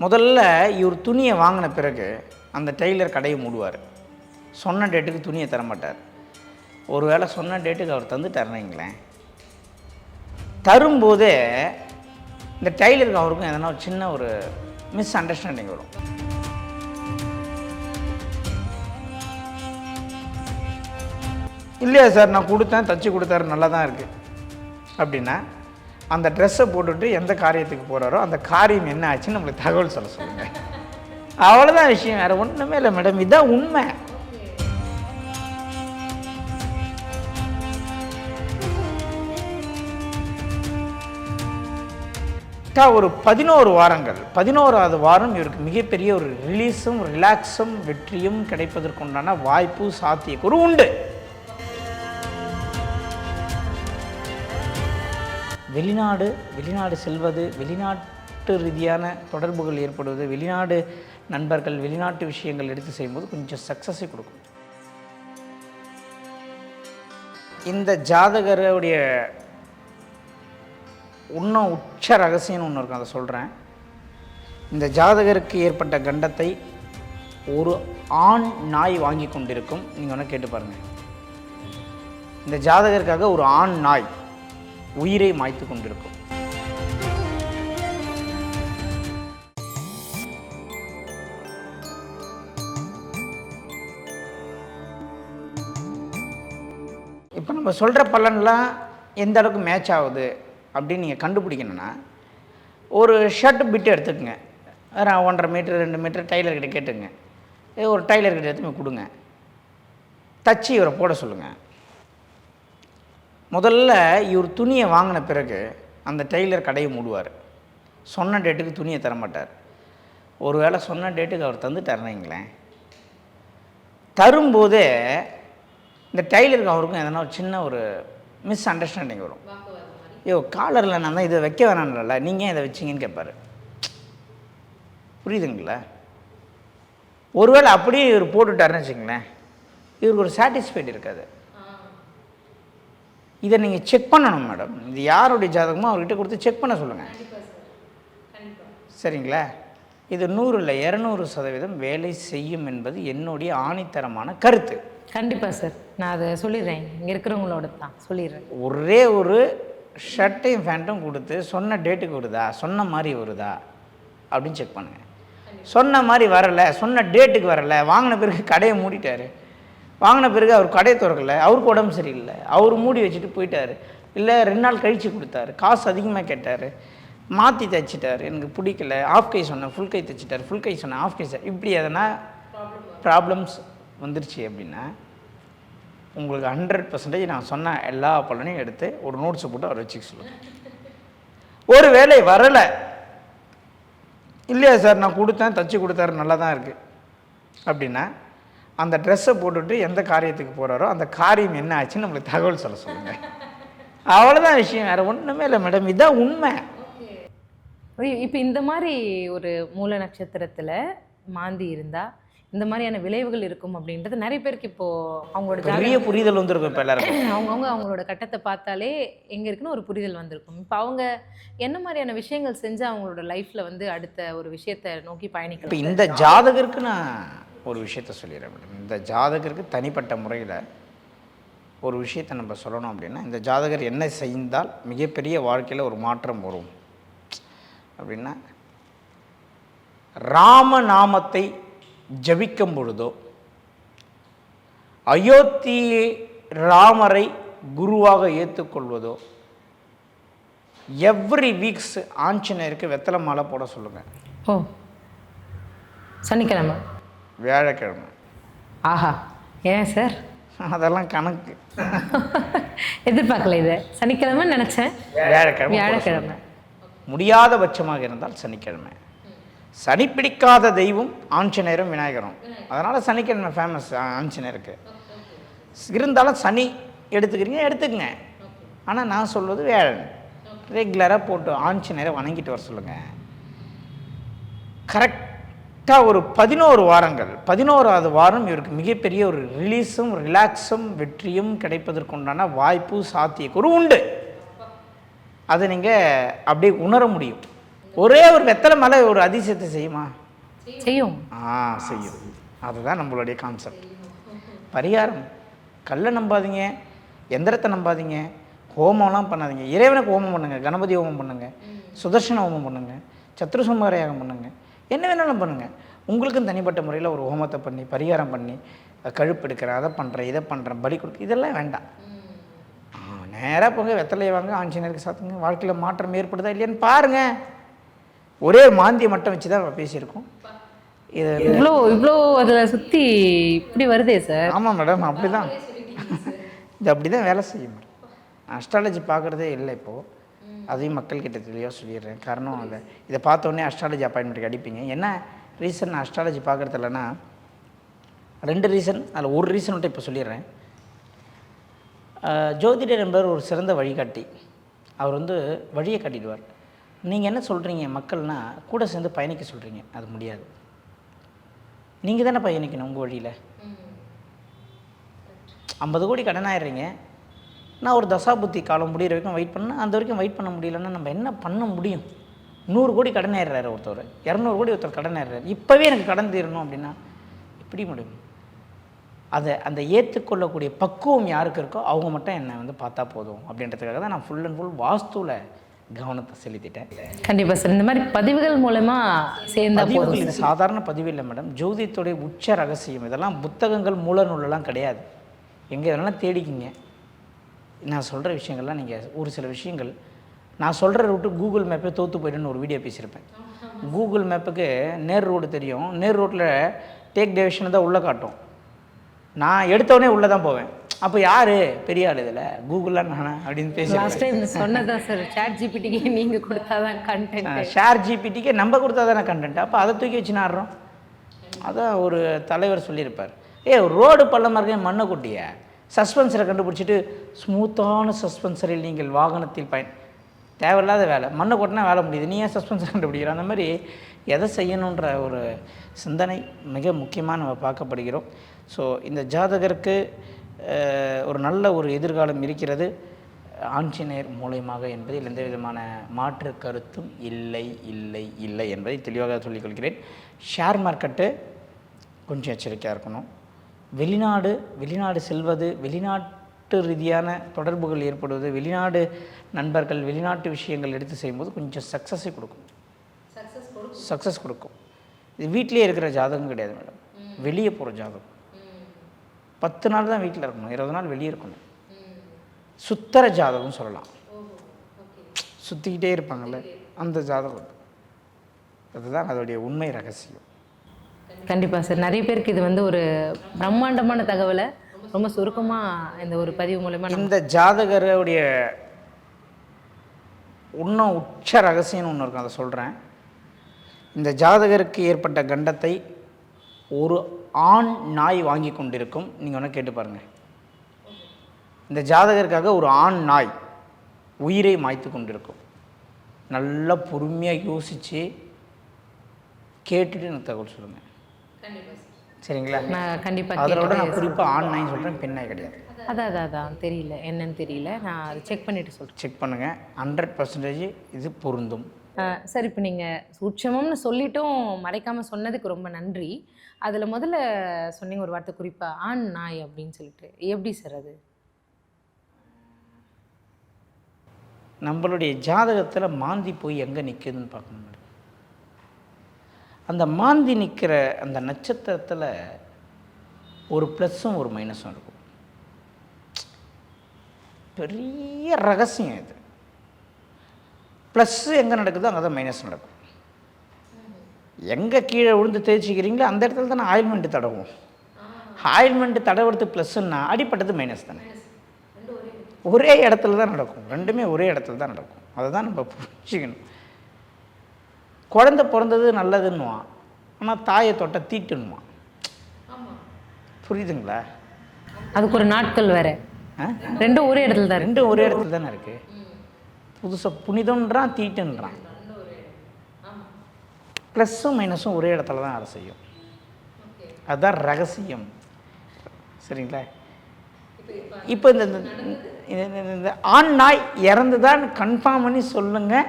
முதல்ல இவர் துணியை வாங்கின பிறகு அந்த டெய்லர் கடையை மூடுவார். சொன்ன டேட்டுக்கு துணியை தரமாட்டார். ஒரு வேளை சொன்ன டேட்டுக்கு அவர் தந்துட்டாருன்னு தரும்போதே இந்த டெய்லருக்கு அவருக்கும் எதனா ஒரு சின்ன ஒரு மிஸ் அண்டர்ஸ்டாண்டிங் வரும். இல்லையா சார், நான் கொடுத்தேன், தச்சு கொடுத்தாரு, நல்லா தான் இருக்குது அப்படின்னா அந்த ட்ரெஸ்ஸை போட்டுட்டு எந்த காரியத்துக்கு போகிறாரோ அந்த காரியம் என்ன ஆச்சுன்னு நம்மளுக்கு தகவல் சொல்ல சொல்லுங்கள். அவ்வளோதான் விஷயம், வேறு ஒன்றுமே இல்லை மேடம். இதுதான் உண்மை. ஒரு 11 வாரங்கள், 11வது வாரம் இவருக்கு மிகப்பெரிய ஒரு ரிலீஸும் ரிலாக்ஸும் வெற்றியும் கிடைப்பதற்குண்டான வாய்ப்பு சாத்தியக்கூறு உண்டு. வெளிநாடு செல்வது, வெளிநாட்டு ரீதியான தொடர்புகள் ஏற்படுவது, வெளிநாடு நண்பர்கள், வெளிநாட்டு விஷயங்கள் எடுத்து செய்யும்போது கொஞ்சம் சக்ஸஸை கொடுக்கும். இந்த ஜாதகருடைய இன்னும் உச்ச ரகசியம்னு ஒன்று இருக்கும், அதை சொல்கிறேன். இந்த ஜாதகருக்கு ஏற்பட்ட கண்டத்தை ஒரு ஆண் நாய் வாங்கி கொண்டிருக்கும். நீங்கள் ஒன்று கேட்டு பாருங்கள். இந்த ஜாதகருக்காக ஒரு ஆண் நாய் உயிரை மாய்த்து கொண்டிருக்கும். இப்போ நம்ம சொல்கிற பலன்லாம் எந்த அளவுக்கு மேட்ச் ஆகுது அப்படின்னு நீங்கள் கண்டுபிடிக்கணுன்னா, ஒரு ஷர்ட் பிட்டு எடுத்துக்கங்க. 1.5 மீட்டர் 2 மீட்டர் டைலர்கிட்ட கேட்டுங்க. ஒரு டைலர்கிட்ட எடுத்து போய் கொடுங்க, தச்சு இவரை போட சொல்லுங்கள். முதல்ல இவர் துணியை வாங்கின பிறகு அந்த டெய்லர் கடையை மூடுவார். சொன்ன டேட்டுக்கு துணியை தரமாட்டார். ஒரு வேளை சொன்ன டேட்டுக்கு அவர் தந்துட்டாருன்னு தரும்போதே இந்த டெய்லருக்கு அவருக்கும் எதனா ஒரு சின்ன ஒரு மிஸ் அண்டர்ஸ்டாண்டிங் வரும். காலரில் நான் தான் இதை வைக்க வேணாம்ல, நீங்கள் ஏன் இதை வச்சிங்கன்னு கேட்பார். புரியுதுங்களா? ஒருவேளை அப்படியே இவர் போட்டுட்டாருன்னு வச்சுங்களேன், இவருக்கு ஒரு சாட்டிஸ்ஃபைடு இருக்காது. இதை நீங்கள் செக் பண்ணணும் மேடம். இது யாருடைய ஜாதகமோ அவர்கிட்ட கொடுத்து செக் பண்ண சொல்லுங்கள். சரிங்களா? இது 100 இல்லை 200% வேலை செய்யும் என்பது என்னுடைய ஆணித்தரமான கருத்து. கண்டிப்பாக சார், நான் அதை சொல்லிடுறேன். இங்கே இருக்கிறவங்களோட தான் சொல்லிடுறேன். ஒரே ஒரு ஷர்ட்டையும் ஃபேண்ட்டும் கொடுத்து சொன்ன டேட்டுக்கு வருதா, சொன்ன மாதிரி வருதா அப்படின்னு செக் பண்ணுங்கள். சொன்ன மாதிரி வரலை, சொன்ன டேட்டுக்கு வரலை, வாங்கின பிறகு கடையை மூடிட்டார், வாங்கின பிறகு அவர் கடையை திறக்கலை, அவருக்கு உடம்பு சரியில்லை, அவர் மூடி வச்சுட்டு போயிட்டார், இல்லை 2 நாள் கழித்து கொடுத்தாரு, காசு அதிகமாக கேட்டார், மாற்றி தைச்சிட்டார், எனக்கு பிடிக்கல, ஆஃப் கை சொன்னேன் ஃபுல் கை தைச்சிட்டார், ஃபுல் கை சொன்னேன் ஆஃப் கை சார், இப்படி எதனா ப்ராப்ளம்ஸ் வந்துருச்சு அப்படின்னா உங்களுக்கு 100% நான் சொன்ன எல்லா பலனையும் எடுத்து ஒரு நோட்ஸை போட்டு அவர் வச்சுக்க சொல்லுங்கள். ஒரு வேளை வரலை, இல்லையா சார், நான் கொடுத்தேன், தச்சு கொடுத்தாரு, நல்லா தான் இருக்குது அப்படின்னா அந்த ட்ரெஸ்ஸை போட்டுட்டு எந்த காரியத்துக்கு போகிறாரோ அந்த காரியம் என்ன ஆச்சுன்னு நம்மளுக்கு தகவல் சொல்ல சொல்லுங்கள். அவ்வளோதான் விஷயம், வேறு ஒன்றுமே இல்லை மேடம். இதுதான் உண்மை. இப்போ இந்த மாதிரி ஒரு மூல நட்சத்திரத்தில் மாந்தி இருந்தால் இந்த மாதிரியான விளைவுகள் இருக்கும் அப்படின்றது நிறைய பேருக்கு இப்போது அவங்களோட பெரிய புரிதல் வந்திருக்கும். இப்போ எல்லாரும் அவங்களோட கட்டத்தை பார்த்தாலே எங்கே இருக்குன்னு ஒரு புரிதல் வந்திருக்கும். இப்போ அவங்க என்ன மாதிரியான விஷயங்கள் செஞ்சு அவங்களோட லைஃப்பில் வந்து அடுத்த ஒரு விஷயத்தை நோக்கி பயணிக்கலாம். இப்போ இந்த ஜாதகருக்கு நான் ஒரு விஷயத்த சொல்லிடுறேன் மேடம். இந்த ஜாதகருக்கு தனிப்பட்ட முறையில் ஒரு விஷயத்தை நம்ம சொல்லணும் அப்படின்னா, இந்த ஜாதகர் என்ன செய்தால் மிகப்பெரிய வாழ்க்கையில் ஒரு மாற்றம் வரும் அப்படின்னா, ராமநாமத்தை ஜபிக்கும் பொழுதோ, அயோத்தி ராமரை குருவாக ஏற்றுக்கொள்வதோ, எவ்ரி வீக்ஸ் ஆஞ்சநேயருக்கு வெத்தலை மாலை போட சொல்லுங்கள். ஓ, சனிக்கிழமை வியாழக்கிழமை. ஆஹா, ஏன் சார்? அதெல்லாம் கணக்கு எதிர்பார்க்கல. இது சனிக்கிழமை நினச்சேன். வியாழக்கிழமை முடியாத பட்சமாக இருந்தால் சனிக்கிழமை. சனி பிடிக்காத தெய்வம் ஆஞ்சநேயரும் விநாயகரும், அதனால் சனிக்கிழமை ஃபேமஸ் ஆஞ்சநேயருக்கு. இருந்தாலும் சனி எடுத்துக்கிறீங்க எடுத்துக்கங்க, ஆனால் நான் சொல்வது வியாழன். ரெகுலராக போட்டு ஆஞ்சநேயரை வணங்கிட்டு வர சொல்லுங்கள். கரெக்டாக ஒரு 11 வாரங்கள், 11வது வாரம் இவருக்கு மிகப்பெரிய ஒரு ரிலீஸும் ரிலாக்ஸும் வெற்றியும் கிடைப்பதற்குண்டான வாய்ப்பு சாத்தியக்கூறு உண்டு. அதை நீங்கள் அப்படியே உணர முடியும். ஒரே ஒரு வெத்தலை மலை ஒரு அதிசயத்தை செய்யுமா? செய்யும். செய்யும். அதுதான் நம்மளுடைய கான்செப்ட். பரிகாரம். கல்லை நம்பாதீங்க, எந்திரத்தை நம்பாதீங்க, ஹோமம்லாம் பண்ணாதீங்க. இறைவனுக்கு ஹோமம் பண்ணுங்க, கணபதி ஹோமம் பண்ணுங்க, சுதர்ஷன ஹோமம் பண்ணுங்க, சத்ரு சம்ஹார யாகம் பண்ணுங்க, என்ன வேணாலும் பண்ணுங்க. உங்களுக்கும் தனிப்பட்ட முறையில் ஒரு ஹோமத்தை பண்ணி பரிகாரம் பண்ணி கழுப்பு எடுக்கிறேன், அதை பண்ணுறேன், இதை பண்ணுறேன், பலி கொடுக்க, இதெல்லாம் வேண்டாம். நேராக போங்க, வெத்தலையை வாங்க, ஆஞ்சநேயருக்கு சாத்துங்க. வாழ்க்கையில் மாற்றம் ஏற்படுதா இல்லையான்னு பாருங்கள். ஒரே மாந்தியை மட்டும் வச்சு தான் பேசியிருக்கோம். இது இவ்வளோ அதில் சுற்றி இப்படி வருதே சார். ஆமாம் மேடம், அப்படி தான் இது அப்படி தான் வேலை செய்யும் மேடம். அஸ்ட்ராலஜி பார்க்குறதே இல்லை இப்போது. அதையும் மக்கள்கிட்ட தெளிவாக சொல்லிடுறேன். காரணம் அதை இதை பார்த்தோன்னே அஸ்ட்ராலஜி அப்பாயின்மெண்ட்டுக்கு அடிப்பீங்க. என்ன ரீசன் நான் அஸ்ட்ராலஜி பார்க்குறது இல்லைன்னா 2 ரீசன். அதில் ஒரு ரீசன் மட்டும் இப்போ சொல்லிடுறேன். ஜோதிடர் என்பவர் ஒரு சிறந்த வழிகாட்டி. அவர் வழியை காட்டிடுவார். நீங்கள் என்ன சொல்கிறீங்க மக்கள்னா கூட சேர்ந்து பயணிக்க சொல்கிறீங்க, அது முடியாது. நீங்கள் தானே பயணிக்கணும் உங்கள் வழியில். 50 கோடி கடனாயிடுறீங்க. நான் ஒரு தசாபுத்தி காலம் முடிகிற வரைக்கும் வெயிட் பண்ணால் அந்த வரைக்கும் வெயிட் பண்ண முடியலன்னா நம்ம என்ன பண்ண முடியும்? 100 கோடி கடனாயிடுறாரு ஒருத்தர், 200 கோடி ஒருத்தர் கடனாயிடுறாரு. இப்போவே எனக்கு கடன் தீரணும் அப்படின்னா எப்படி முடியும்? அந்த ஏற்றுக்கொள்ளக்கூடிய பக்குவம் யாருக்கு இருக்கோ அவங்க மட்டும் என்னை பார்த்தா போதும் அப்படின்றதுக்காக தான் நான் ஃபுல் அண்ட் ஃபுல் வாஸ்துவில் கவனத்தை செலுத்திட்டேன். கண்டிப்பாக சார். இந்த மாதிரி பதிவுகள் மூலமாக சேர்ந்த பதிவுகள் இது சாதாரண பதிவு இல்லை மேடம். ஜோதிடத்துடைய உச்ச ரகசியம். இதெல்லாம் புத்தகங்கள் மூல நூலெல்லாம் கிடையாது. எங்கே இதெல்லாம் தேடிக்கிங்க. நான் சொல்கிற விஷயங்கள்லாம் நீங்கள் ஒரு சில விஷயங்கள் நான் சொல்கிற ரூட்டு கூகுள் மேப்பே தோற்று போய்ட்டுன்னு ஒரு வீடியோ பேசியிருப்பேன். கூகுள் மேப்புக்கு நேர் ரோடு தெரியும். நேர் ரோட்டில் டேக் டெவிஷனை தான் உள்ளே காட்டும். நான் எடுத்தோடனே உள்ளே தான் போவேன். அப்போ யார் பெரிய ஆள் இதில்? கூகுளாக நானா அப்படின்னு பேசி லாஸ்ட் டைம் சொன்னதான் சார். ஷேர் ஜிபிடிக்கு நீங்கள் கொடுத்தா தான் கண்டென்ட். ஷேர் ஜிபிடிக்கு நம்ம கொடுத்தா தானே கண்டென்ட். அப்போ அதை தூக்கி வச்சு நாடுறோம். அதான் ஒரு தலைவர் சொல்லியிருப்பார், ரோடு பள்ளமாக இருக்கேன் மண்ணை கொட்டிய சஸ்பென்சரை கண்டுபிடிச்சிட்டு ஸ்மூத்தான சஸ்பென்சரில் நீங்கள் வாகனத்தில் தேவையில்லாத வேலை. மண்ணை கொட்டினா வேலை முடியுது, நீ ஏன் சஸ்பென்சர் கண்டுபிடிக்கிறோம்? அந்த மாதிரி எதை செய்யணுன்ற ஒரு சிந்தனை மிக முக்கியமாக நம்ம பார்க்கப்படுகிறோம். ஸோ இந்த ஜாதகருக்கு ஒரு நல்ல ஒரு எதிர்காலம் இருக்கிறது ஆஞ்சநேயர் மூலயமாக என்பதில் எந்த விதமான மாற்று கருத்தும் இல்லை இல்லை இல்லை என்பதை தெளிவாக சொல்லிக்கொள்கிறேன். ஷேர் மார்க்கெட்டு கொஞ்சம் எச்சரிக்கையாக இருக்கணும். வெளிநாடு செல்வது, வெளிநாட்டு ரீதியான தொடர்புகள் ஏற்படுவது, வெளிநாடு நண்பர்கள், வெளிநாட்டு விஷயங்கள் எடுத்து செய்யும்போது கொஞ்சம் சக்ஸஸை கொடுக்கும். சக்ஸஸ் கொடுக்கும். இது வீட்டிலே இருக்கிற ஜாதகம் கிடையாது மேடம், வெளியே போகிற ஜாதகம். 10 நாள் தான் வீட்டில் இருக்கணும், 20 நாள் வெளியே இருக்கணும். சுத்தர ஜாதகம் சொல்லலாம். சுற்றிக்கிட்டே இருப்பாங்கள்ல அந்த ஜாதகம். அதுதான் அதோடைய உண்மை ரகசியம். கண்டிப்பாக சார். நிறைய பேருக்கு இது ஒரு பிரம்மாண்டமான தகவலை ரொம்ப சுருக்கமாக இந்த ஒரு பதிவு மூலமாக இந்த ஜாதகருடைய இன்னும் உச்ச ரகசியம்னு ஒன்று இருக்கும், அதை சொல்கிறேன். இந்த ஜாதகருக்கு ஏற்பட்ட கண்டத்தை ஒரு ஆண் நாய் வாங்கி கொண்டிருக்கும். நீங்கள் ஒன்று கேட்டு பாருங்கள். இந்த ஜாதகருக்காக ஒரு ஆண் நாய் உயிரை மாய்த்து கொண்டிருக்கும். நல்லா பொறுமையாக யோசித்து கேட்டுட்டு எனக்கு தகவல் சொல்லுங்கள், சரிங்களா? நான் கண்டிப்பாக அதோட நான் குறிப்பாக ஆண் நாய்ன்னு சொல்கிறேன், பெண் நாய் கிடையாது. அதான் தெரியல, என்னன்னு தெரியல. நான் அதை செக் பண்ணிவிட்டு சொல்கிறேன். செக் பண்ணுங்கள், 100% இது பொருந்தும். சார், இப்போ நீங்கள் சூட்சமம்னு சொல்லிட்டும் மறைக்காமல் சொன்னதுக்கு ரொம்ப நன்றி. அதில் முதல்ல சொன்னீங்க ஒரு வார்த்தை குறிப்பாக ஆண் நாய் அப்படின்னு சொல்லிட்டு, எப்படி சார் அது? நம்மளுடைய ஜாதகத்தில் மாந்தி போய் எங்கே நிற்குதுன்னு பார்க்கணும் மேடம். அந்த மாந்தி நிற்கிற அந்த நட்சத்திரத்தில் ஒரு ப்ளஸ்ஸும் ஒரு மைனஸும் இருக்கும். பெரிய ரகசியம் இது. ப்ளஸ்ஸு எங்கே நடக்குதோ அங்கே தான் மைனஸ் நடக்கும். எங்கே கீழே விழுந்து தேய்ச்சிக்கிறீங்களோ அந்த இடத்துல தானே ஆயில்மெண்ட்டு தடவும். ஆயில்மெண்ட்டு தடவுறது ப்ளஸ்ஸுன்னா அடிப்பட்டது மைனஸ் தானே. ஒரே இடத்துல தான் நடக்கும், ரெண்டுமே ஒரே இடத்துல தான் நடக்கும். அதை தான் நம்ம புரிஞ்சுக்கணும். குழந்தை பிறந்தது நல்லதுன்னுவான், ஆனால் தாயை தொட்ட தீட்டுன்னுவான். புரியுதுங்களா? அதுக்கு ஒரு நாட்கள் வேறு. ரெண்டும் ஒரே இடத்துல தான், ரெண்டும் ஒரே இடத்துல தானே இருக்குது. புதுசாக புனிதன்றான் தீட்டுன்றான். ப்ளஸ்ஸும் மைனஸும் ஒரே இடத்துல தான் அதை செய்யும். அதுதான் ரகசியம், சரிங்களா? இப்போ இந்த ஆண் நாய் இறந்து தான் கன்ஃபார்ம் பண்ணி சொல்லுங்கள்.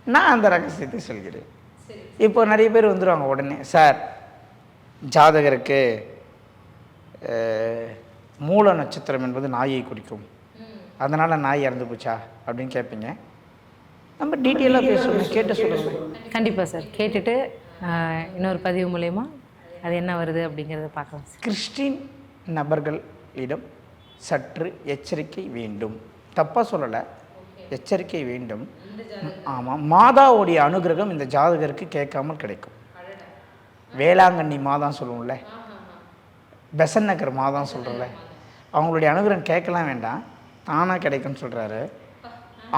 நான் அந்த ரகசியத்தை சொல்கிறேன். இப்போ நிறைய பேர் வந்துடுவாங்க உடனே, சார் ஜாதகருக்கு மூல நட்சத்திரம் என்பது நாயை குறிக்கும், அதனால் நாய் இறந்து போச்சா அப்படின்னு கேட்பீங்க. நம்ம டீட்டெயிலாக பேசணும், கேட்டு சொல்லுங்கள். கண்டிப்பாக சார், கேட்டுட்டு இன்னொரு பதிவு மூலயமா அது என்ன வருது அப்படிங்கிறத பார்க்கலாம் சார். கிறிஸ்டின் நபர்களிடம் சற்று எச்சரிக்கை வேண்டும். தப்பாக சொல்லலை, எச்சரிக்கை வேண்டும். ஆமாம், மாதாவுடைய அனுகிரகம் இந்த ஜாதகருக்கு கேட்காமல் கிடைக்கும். வேளாங்கண்ணி மாதான் சொல்லுவோம்ல, பெசன் நகர் மாதான் சொல்கிறோம்ல, அவங்களுடைய அனுகிரகம் கேட்கலாம் வேண்டாம், தானாக கிடைக்கும்னு சொல்கிறாரு.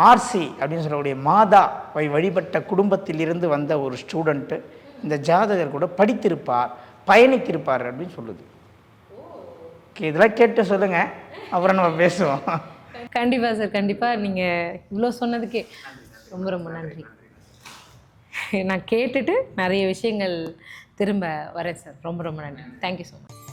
ஆர்சி அப்படின்னு சொல்லக்கூடிய மாதாவை வழிபட்ட குடும்பத்திலிருந்து வந்த ஒரு ஸ்டூடெண்ட்டு இந்த ஜாதகர் கூட படித்திருப்பார், பயணித்திருப்பார் அப்படின்னு சொல்லுது. இதெல்லாம் கேட்டு சொல்லுங்கள், அப்புறம் நம்ம பேசுவோம். கண்டிப்பாக சார், கண்டிப்பாக. நீங்கள் இவ்வளோ சொன்னதுக்கே ரொம்ப ரொம்ப நன்றி. நான் கேட்டுட்டு நிறைய விஷயங்கள் திரும்ப வரேன் சார். ரொம்ப ரொம்ப நன்றி. Thank you so much.